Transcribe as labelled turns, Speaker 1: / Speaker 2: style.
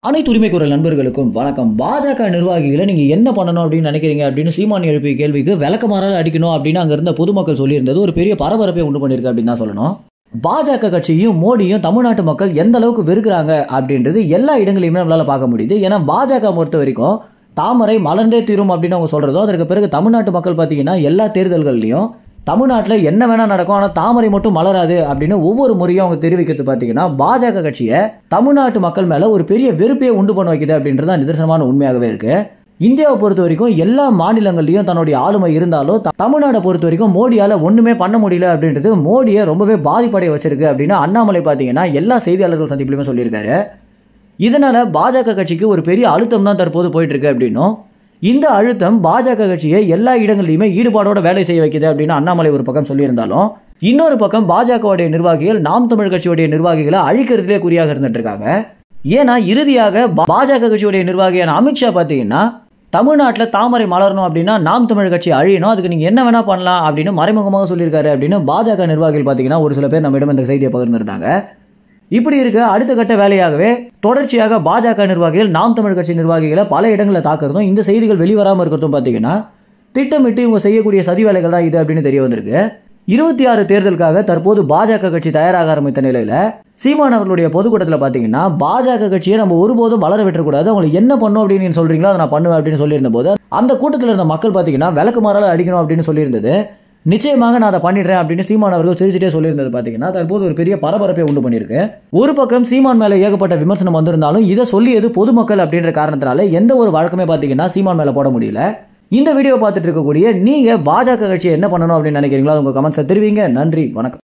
Speaker 1: அனைத்து உரிமை குரல் நண்பர்களுக்கும் வணக்கம். பாஜக நிர்வாகிகளை நீங்க என்ன பண்ணணும் அப்படின்னு நினைக்கிறீங்க அப்படின்னு சீமான் எழுப்பிய கேள்விக்கு விளக்கமாறால் அடிக்கணும் அப்படின்னு அங்க இருந்த பொதுமக்கள் சொல்லியிருந்தது ஒரு பெரிய பரபரப்பை உண்டு பண்ணிருக்கு அப்படின்னு தான் சொல்லணும். பாஜக கட்சியும் மோடியும் தமிழ்நாட்டு மக்கள் எந்த அளவுக்கு வெறுக்கிறாங்க அப்படின்றது எல்லா இடங்களையுமே நம்மளால பார்க்க முடியுது. ஏன்னா பாஜக பொறுத்த வரைக்கும் தாமரை மலர்ந்தே தீரும் அப்படின்னு அவங்க சொல்றதோ, அதற்கு பிறகு தமிழ்நாட்டு மக்கள் பார்த்தீங்கன்னா எல்லா தேர்தல்கள்லையும் தமிழ்நாட்டில் என்ன வேணா நடக்கும், ஆனால் தாமரை மட்டும் மலராது அப்படின்னு ஒவ்வொரு முறையும் அவங்க தெரிவிக்கிறது பார்த்தீங்கன்னா பாஜக கட்சியை தமிழ்நாட்டு மக்கள் மேலே ஒரு பெரிய வெறுப்பையை உண்டு பண்ண வைக்குது அப்படின்றது நிதர்சனமான உண்மையாகவே இருக்கு. இந்தியாவை பொறுத்த வரைக்கும் எல்லா மாநிலங்கள்லையும் தன்னுடைய ஆளுமை இருந்தாலும் தமிழ்நாடை பொறுத்த வரைக்கும் மோடியால் ஒன்றுமே பண்ண முடியல அப்படின்றது மோடியை ரொம்பவே பாதிப்படைய வச்சிருக்கு அப்படின்னு அண்ணாமலை பார்த்தீங்கன்னா எல்லா செய்தியாளர்கள் சந்திப்பிலுமே சொல்லியிருக்காரு. இதனால பாஜக கட்சிக்கு ஒரு பெரிய அழுத்தம் தான் தற்போது போயிட்டு இருக்கு அப்படின்னும், இந்த அழுத்தம் பாஜக கட்சியை எல்லா இடங்களிலுமே ஈடுபாடோட வேலை செய்ய வைக்குது அப்படின்னு அண்ணாமலை ஒரு பக்கம் சொல்லியிருந்தாலும், இன்னொரு பக்கம் பாஜகவுடைய நிர்வாகிகள் நாம் தமிழ் கட்சியுடைய நிர்வாகிகளை அழிக்கிறதுலே குறியாக இருந்துட்டு இருக்காங்க. ஏன்னா இறுதியாக பாஜக கட்சியுடைய நிர்வாகியான அமித்ஷா பார்த்தீங்கன்னா தமிழ்நாட்டில் தாமரை மலரணும் அப்படின்னா நாம் தமிழ் கட்சி அழியணும், அதுக்கு நீங்க என்ன வேணா பண்ணலாம் அப்படின்னு மறைமுகமாக சொல்லியிருக்காரு அப்படின்னு பாஜக நிர்வாகிகள் பார்த்தீங்கன்னா ஒரு சில பேர் நம்மிடம் இந்த செய்தியை பகிர்ந்திருந்தாங்க. இப்படி இருக்க அடுத்த கட்ட வேலையாகவே தொடர்ச்சியாக பாஜக நிர்வாகிகள் நாம் தமிழ் கட்சி நிர்வாகிகளை பல இடங்களில் தாக்குறதும் இந்த செய்திகள் வெளிவராமல் இருக்கிறதும் பார்த்தீங்கன்னா திட்டமிட்டு இவங்க செய்யக்கூடிய சதி வேலைகள் தான் இது அப்படின்னு தெரிய வந்திருக்கு. 26 தேர்தலுக்காக தற்போது பாஜக கட்சி தயாராக ஆரம்பித்த நிலையில சீமான் அவர்களுடைய பொதுக்கூட்டத்தில் பார்த்தீங்கன்னா பாஜக கட்சியை நம்ம ஒருபோதும் வளர விட்டுறக்கூடாது, அவங்களை என்ன பண்ணும் அப்படின்னு நீங்க சொல்றீங்களோ அதை நான் பண்ணுவேன் அப்படின்னு சொல்லியிருந்த போது அந்த கூட்டத்தில் இருந்த மக்கள் பார்த்தீங்கன்னா விளக்குமாறால் அடிக்கணும் அப்படின்னு சொல்லியிருந்தது. நிச்சயமாக நான் அதை பண்ணிடுறேன் அப்படின்னு சீமான் அவர்கள் சிரிச்சுட்டே சொல்லியிருந்தது பார்த்தீங்கன்னா தற்போது ஒரு பெரிய பரபரப்பை உண்டு பண்ணியிருக்கு. ஒரு பக்கம் சீமான் மேலே ஏகப்பட்ட விமர்சனம் வந்திருந்தாலும் இதை சொல்லியது பொதுமக்கள் அப்படின்ற காரணத்தினால எந்த ஒரு வழக்கமே பார்த்தீங்கன்னா சீமான் மேலே போட முடியல. இந்த வீடியோ பார்த்துட்டு இருக்கக்கூடிய நீங்க பாஜக கட்சியை என்ன பண்ணணும் அப்படின்னு நினைக்கிறீங்களோ உங்க கமெண்ட்ஸை தெரிவிங்க. நன்றி, வணக்கம்.